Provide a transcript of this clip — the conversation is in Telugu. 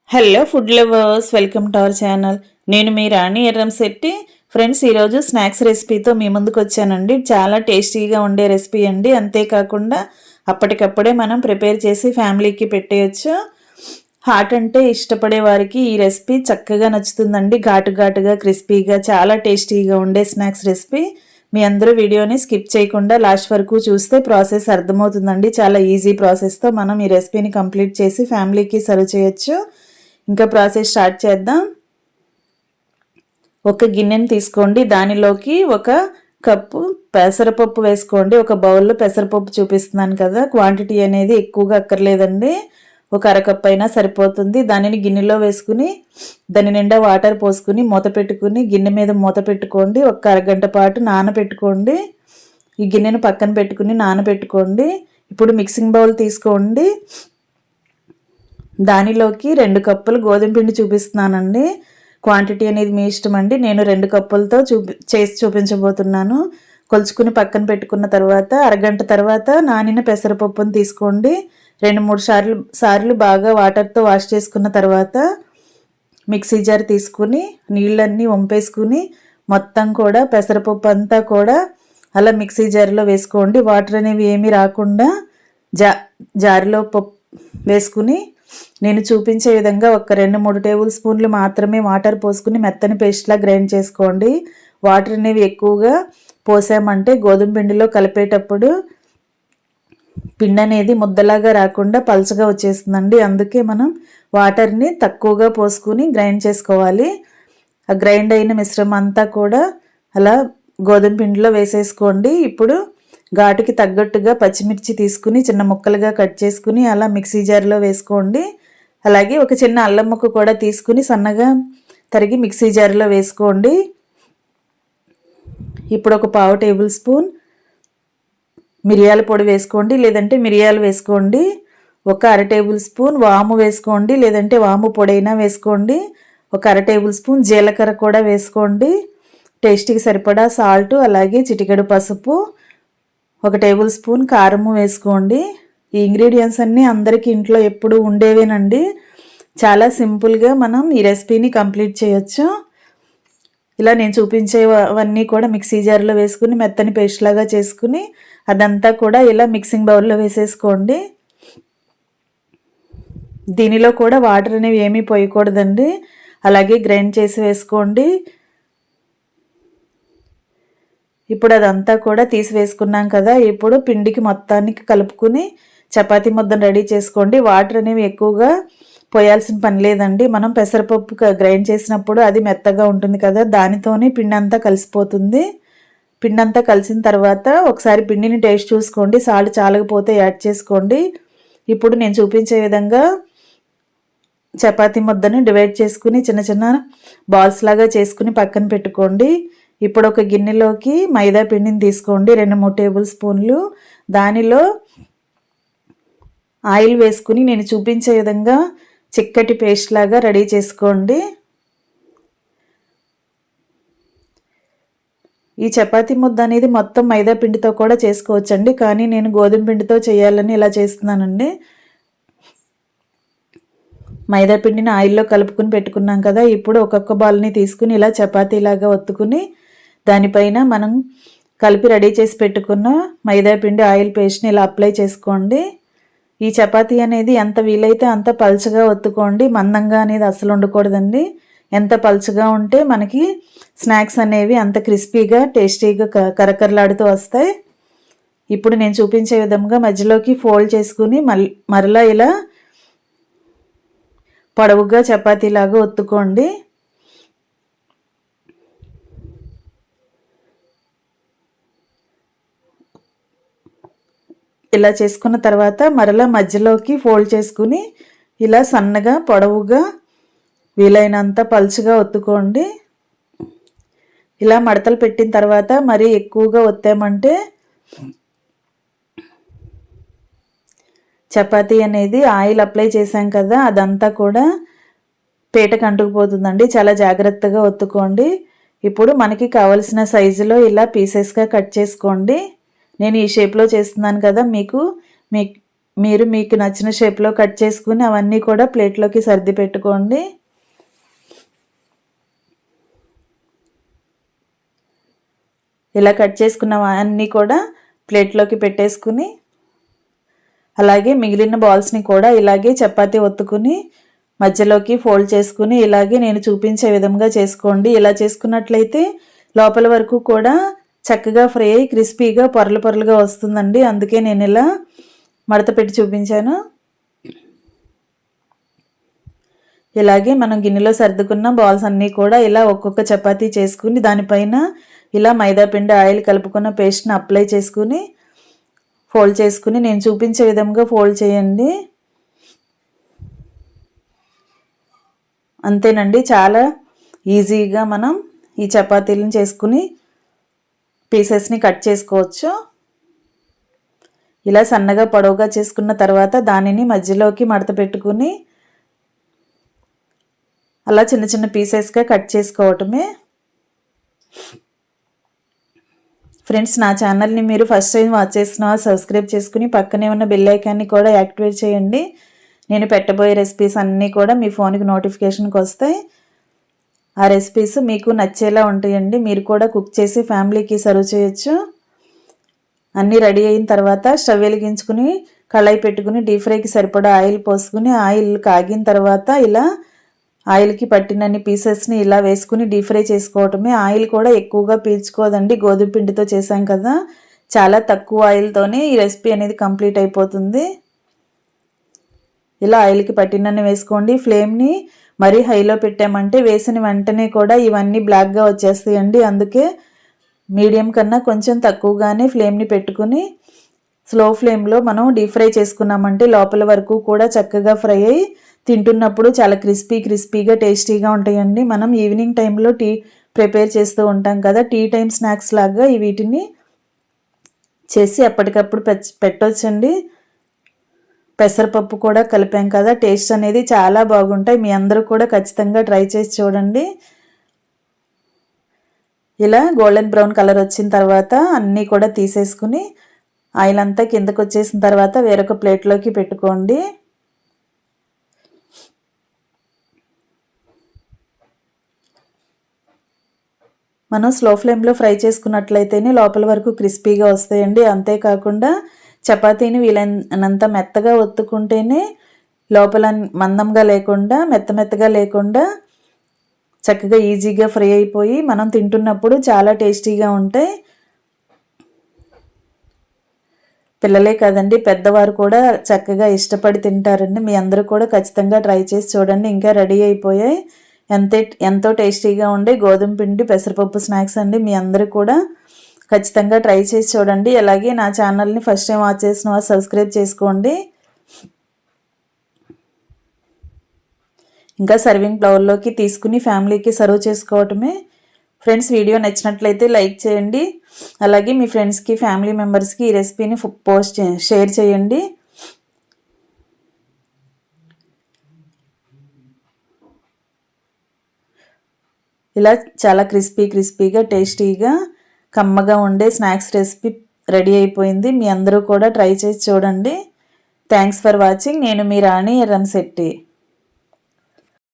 Hello food lovers, welcome to our channel. నేను మీ రాణి ఎర్రంశెట్టి. ఫ్రెండ్స్, ఈరోజు స్నాక్స్ రెసిపీతో మీ ముందుకు వచ్చానండి. చాలా టేస్టీగా ఉండే రెసిపీ అండి. అంతేకాకుండా అప్పటికప్పుడే మనం ప్రిపేర్ చేసి ఫ్యామిలీకి పెట్టేయచ్చు. హాట్ అంటే ఇష్టపడే వారికి ఈ రెసిపీ చక్కగా నచ్చుతుందండి. ఘాటుగా క్రిస్పీగా చాలా టేస్టీగా ఉండే స్నాక్స్ రెసిపీ. మీ అందరూ వీడియోని స్కిప్ చేయకుండా లాస్ట్ వరకు చూస్తే ప్రాసెస్ అర్థమవుతుందండి. చాలా ఈజీ ప్రాసెస్తో మనం ఈ రెసిపీని కంప్లీట్ చేసి ఫ్యామిలీకి సర్వ్ చేయొచ్చు. ఇంకా ప్రాసెస్ స్టార్ట్ చేద్దాం. ఒక గిన్నెని తీసుకోండి. దానిలోకి ఒక కప్పు పెసరపప్పు వేసుకోండి. ఒక బౌల్లో పెసరపప్పు చూపిస్తున్నాను కదా, క్వాంటిటీ అనేది ఎక్కువగా అక్కర్లేదండి. ఒక అరకప్పు అయినా సరిపోతుంది. దానిని గిన్నెలో వేసుకుని దాని నిండా వాటర్ పోసుకుని మూత పెట్టుకుని గిన్నె మీద మూత పెట్టుకోండి. ఒక అరగంట పాటు నానబెట్టుకోండి. ఈ గిన్నెను పక్కన పెట్టుకుని నానబెట్టుకోండి. ఇప్పుడు మిక్సింగ్ బౌల్ తీసుకోండి. దానిలోకి 2 కప్పులు గోధుమ పిండి చూపిస్తున్నానండి. క్వాంటిటీ అనేది మీ ఇష్టం అండి. నేను 2 కప్పులతో చేసి చూపించబోతున్నాను. కొలుచుకుని పక్కన పెట్టుకున్న తర్వాత అరగంట తర్వాత నానిన పెసరపప్పును తీసుకోండి. 2-3 సార్లు బాగా వాటర్తో వాష్ చేసుకున్న తర్వాత మిక్సీ జార్ తీసుకుని నీళ్ళన్నీ వంపేసుకుని మొత్తం కూడా పెసరపప్పు అంతా కూడా అలా మిక్సీ జార్లో వేసుకోండి. వాటర్ అనేవి ఏమీ రాకుండా జార్లో పప్పు వేసుకుని నేను చూపించే విధంగా ఒక 2-3 టేబుల్ స్పూన్లు మాత్రమే వాటర్ పోసుకుని మెత్తని పేస్ట్లా గ్రైండ్ చేసుకోండి. వాటర్ అనేవి ఎక్కువగా పోసామంటే గోధుమ పిండిలో కలిపేటప్పుడు పిండి అనేది ముద్దలాగా రాకుండా పల్చగా వచ్చేస్తుందండి. అందుకే మనం వాటర్ని తక్కువగా పోసుకుని గ్రైండ్ చేసుకోవాలి. ఆ గ్రైండ్ అయిన మిశ్రమం అంతా కూడా అలా గోధుమ పిండిలో వేసేసుకోండి. ఇప్పుడు ఘాటుకి తగ్గట్టుగా పచ్చిమిర్చి తీసుకుని చిన్న ముక్కలుగా కట్ చేసుకుని అలా మిక్సీ జార్లో వేసుకోండి. అలాగే ఒక చిన్న అల్లం ముక్క కూడా తీసుకుని సన్నగా తరిగి మిక్సీ జార్లో వేసుకోండి. ఇప్పుడు ఒక 1/2 టేబుల్ స్పూన్ మిరియాల పొడి వేసుకోండి, లేదంటే మిరియాలు వేసుకోండి. ఒక 1/2 టేబుల్ స్పూన్ వాము వేసుకోండి, లేదంటే వాము పొడైనా వేసుకోండి. ఒక 1/2 టేబుల్ స్పూన్ జీలకర్ర కూడా వేసుకోండి. టేస్ట్కి సరిపడా సాల్ట్, అలాగే చిటికెడు పసుపు, 1 టేబుల్ స్పూన్ కారము వేసుకోండి. ఈ ఇంగ్రీడియంట్స్ అన్నీ అందరికీ ఇంట్లో ఎప్పుడు ఉండేవేనండి. చాలా సింపుల్గా మనం ఈ రెసిపీని కంప్లీట్ చేయొచ్చు. ఇలా నేను చూపించేవన్నీ కూడా మిక్సీ జార్లో వేసుకుని మెత్తని పేస్ట్ లాగా చేసుకుని అదంతా కూడా ఇలా మిక్సింగ్ బౌల్లో వేసేసుకోండి. దీనిలో కూడా వాటర్ అనేవి ఏమీ పోయకూడదండి. అలాగే గ్రైండ్ చేసి వేసుకోండి. ఇప్పుడు అదంతా కూడా తీసి వేసుకున్నాం కదా, ఇప్పుడు పిండికి మొత్తానికి కలుపుకుని చపాతీ ముద్దను రెడీ చేసుకోండి. వాటర్ అనేవి ఎక్కువగా పోయాల్సిన పని లేదండి. మనం పెసరపప్పు గ్రైండ్ చేసినప్పుడు అది మెత్తగా ఉంటుంది కదా, దానితోనే పిండి అంతా కలిసిపోతుంది. పిండి అంతా కలిసిన తర్వాత ఒకసారి పిండిని టేస్ట్ చూసుకోండి. సాల్ట్ చాలకపోతే యాడ్ చేసుకోండి. ఇప్పుడు నేను చూపించే విధంగా చపాతీ ముద్దను డివైడ్ చేసుకుని చిన్న చిన్న బాల్స్ లాగా చేసుకుని పక్కన పెట్టుకోండి. ఇప్పుడు ఒక గిన్నెలోకి మైదా పిండిని తీసుకోండి, 2-3 టేబుల్ స్పూన్లు. దానిలో ఆయిల్ వేసుకుని నేను చూపించే విధంగా చిక్కటి పేస్ట్ లాగా రెడీ చేసుకోండి. ఈ చపాతీ ముద్ద అనేది మొత్తం మైదా పిండితో కూడా చేసుకోవచ్చండి, కానీ నేను గోధుమ పిండితో చేయాలని ఇలా చేస్తున్నానండి. మైదా పిండిని ఆయిల్లో కలుపుకుని పెట్టుకున్నాం కదా, ఇప్పుడు ఒక్కొక్క బాల్ని తీసుకుని ఇలా చపాతీలాగా ఒత్తుకుని దానిపైన మనం కలిపి రెడీ చేసి పెట్టుకున్న మైదా పిండి ఆయిల్ పేస్ట్ని ఇలా అప్లై చేసుకోండి. ఈ చపాతీ అనేది ఎంత వీలైతే అంత పల్చగా ఒత్తుకోండి. మందంగా అనేది అసలు ఉండకూడదండి. ఎంత పల్చగా ఉంటే మనకి స్నాక్స్ అనేవి అంత క్రిస్పీగా టేస్టీగా కరకరలాడుతూ వస్తాయి. ఇప్పుడు నేను చూపించే విధంగా మధ్యలోకి ఫోల్డ్ చేసుకుని మరలా ఇలా పొడవుగా చపాతీలాగా ఒత్తుకోండి. ఇలా చేసుకున్న తర్వాత మరలా మధ్యలోకి ఫోల్డ్ చేసుకుని ఇలా సన్నగా పొడవుగా వీలైనంత పలుచగా ఒత్తుకోండి. ఇలా మడతలు పెట్టిన తర్వాత మరీ ఎక్కువగా ఒత్తామంటే చపాతీ అనేది ఆయిల్ అప్లై చేసాం కదా, అదంతా కూడా పీటకు అంటుకుపోతుందండి. చాలా జాగ్రత్తగా ఒత్తుకోండి. ఇప్పుడు మనకి కావలసిన సైజులో ఇలా పీసెస్గా కట్ చేసుకోండి. నేను ఈ షేప్లో చేస్తున్నాను కదా, మీరు మీకు నచ్చిన షేప్లో కట్ చేసుకుని అవన్నీ కూడా ప్లేట్లోకి సర్ది పెట్టుకోండి. ఇలా కట్ చేసుకున్నవన్నీ కూడా ప్లేట్లోకి పెట్టేసుకుని అలాగే మిగిలిన బాల్స్ని కూడా ఇలాగే చపాతీ ఒత్తుకుని మధ్యలోకి ఫోల్డ్ చేసుకుని ఇలాగే నేను చూపించే విధంగా చేసుకోండి. ఇలా చేసుకున్నట్లయితే లోపల వరకు కూడా చక్కగా ఫ్రై అయ్యి క్రిస్పీగా పొరలు పొరలుగా వస్తుందండి. అందుకే నేను ఇలా మడత పెట్టి చూపించాను. ఇలాగే మనం గిన్నెలో సర్దుకున్న బాల్స్ అన్నీ కూడా ఇలా ఒక్కొక్క చపాతీ చేసుకుని దానిపైన ఇలా మైదా పిండి ఆయిల్ కలుపుకున్న పేస్ట్ని అప్లై చేసుకుని ఫోల్డ్ చేసుకుని నేను చూపించే విధంగా ఫోల్డ్ చేయండి. అంతేనండి, చాలా ఈజీగా మనం ఈ చపాతీలను చేసుకుని పీసెస్ని కట్ చేసుకోవచ్చు. ఇలా సన్నగా పొడవుగా చేసుకున్న తర్వాత దానిని మధ్యలోకి మడత పెట్టుకుని అలా చిన్న చిన్న పీసెస్గా కట్ చేసుకోవటమే. ఫ్రెండ్స్, నా ఛానల్ని మీరు ఫస్ట్ టైం వాచ్ చేస్తున్నా సబ్స్క్రైబ్ చేసుకుని పక్కనే ఉన్న బెల్ ఐకాన్ని కూడా యాక్టివేట్ చేయండి. నేను పెట్టబోయే రెసిపీస్ అన్నీ కూడా మీ ఫోన్కి నోటిఫికేషన్కి వస్తాయి. ఆ రెసిపీస్ మీకు నచ్చేలా ఉంటాయండి. మీరు కూడా కుక్ చేసి ఫ్యామిలీకి సర్వ్ చేయొచ్చు. అన్నీ రెడీ అయిన తర్వాత స్టవ్ వెలిగించుకుని కళాయి పెట్టుకుని డీప్ ఫ్రైకి సరిపడా ఆయిల్ పోసుకుని ఆయిల్ కాగిన తర్వాత ఇలా ఆయిల్కి పట్టినన్ని పీసెస్ని ఇలా వేసుకుని డీప్ ఫ్రై చేసుకోవటమే. ఆయిల్ కూడా ఎక్కువగా పీల్చుకోదండి, గోధుమ పిండితో చేసాం కదా. చాలా తక్కువ ఆయిల్తోనే ఈ రెసిపీ అనేది కంప్లీట్ అయిపోతుంది. ఇలా ఆయిల్కి పట్టినన్ని వేసుకోండి. ఫ్లేమ్ని మరీ హైలో పెట్టామంటే వేసిన వెంటనే కూడా ఇవన్నీ బ్లాక్గా వచ్చేస్తాయండి. అందుకే మీడియం కన్నా కొంచెం తక్కువగానే ఫ్లేమ్ని పెట్టుకుని స్లో ఫ్లేమ్లో మనం డీప్ ఫ్రై చేసుకున్నామంటే లోపల వరకు కూడా చక్కగా ఫ్రై అయ్యి తింటున్నప్పుడు చాలా క్రిస్పీగా టేస్టీగా ఉంటాయండి. మనం ఈవినింగ్ టైంలో టీ ప్రిపేర్ చేస్తూ ఉంటాం కదా, టీ టైం స్నాక్స్ లాగా వీటిని చేసి అప్పటికప్పుడు పెట్టొచ్చండి. పెసరపప్పు కూడా కలిపాం కదా, టేస్ట్ అనేది చాలా బాగుంటాయి. మీ అందరూ కూడా ఖచ్చితంగా ట్రై చేసి చూడండి. ఇలా గోల్డెన్ బ్రౌన్ కలర్ వచ్చిన తర్వాత అన్నీ కూడా తీసేసుకుని ఆయిల్ అంతా కిందకు వచ్చేసిన తర్వాత వేరొక ప్లేట్లోకి పెట్టుకోండి. మనం స్లో ఫ్లేమ్లో ఫ్రై చేసుకున్నట్లయితేనే లోపల వరకు క్రిస్పీగా వస్తాయండి. అంతేకాకుండా చపాతీని వీలైనంత మెత్తగా ఒత్తుకుంటేనే లోపల మందంగా లేకుండా మెత్తగా లేకుండా చక్కగా ఈజీగా ఫ్రై అయిపోయి మనం తింటున్నప్పుడు చాలా టేస్టీగా ఉంటాయి. పిల్లలే కాదండి, పెద్దవారు కూడా చక్కగా ఇష్టపడి తింటారండి. మీ అందరూ కూడా ఖచ్చితంగా ట్రై చేసి చూడండి. ఇంకా రెడీ అయిపోయాయి. ఎంతో టేస్టీగా ఉండే గోధుమ పిండి పెసరపప్పు స్నాక్స్ అండి. మీ అందరూ కూడా ఖచ్చితంగా ట్రై చేసి చూడండి. అలాగే నా ఛానల్ని ఫస్ట్ టైం వాచ్ చేసిన వారు సబ్స్క్రైబ్ చేసుకోండి. ఇంకా సర్వింగ్ బౌల్లోకి తీసుకుని ఫ్యామిలీకి సర్వ్ చేసుకోవటమే. ఫ్రెండ్స్, వీడియో నచ్చినట్లయితే లైక్ చేయండి. అలాగే మీ ఫ్రెండ్స్కి ఫ్యామిలీ మెంబర్స్కి ఈ రెసిపీని షేర్ చేయండి. ఇలా చాలా క్రిస్పీగా టేస్టీగా కమ్మగా ఉండే స్నాక్స్ రెసిపీ రెడీ అయిపోయింది. మీ అందరూ కూడా ట్రై చేసి చూడండి. Thanks for watching. నేను మీ రాణి ఎర్రంశెట్టి.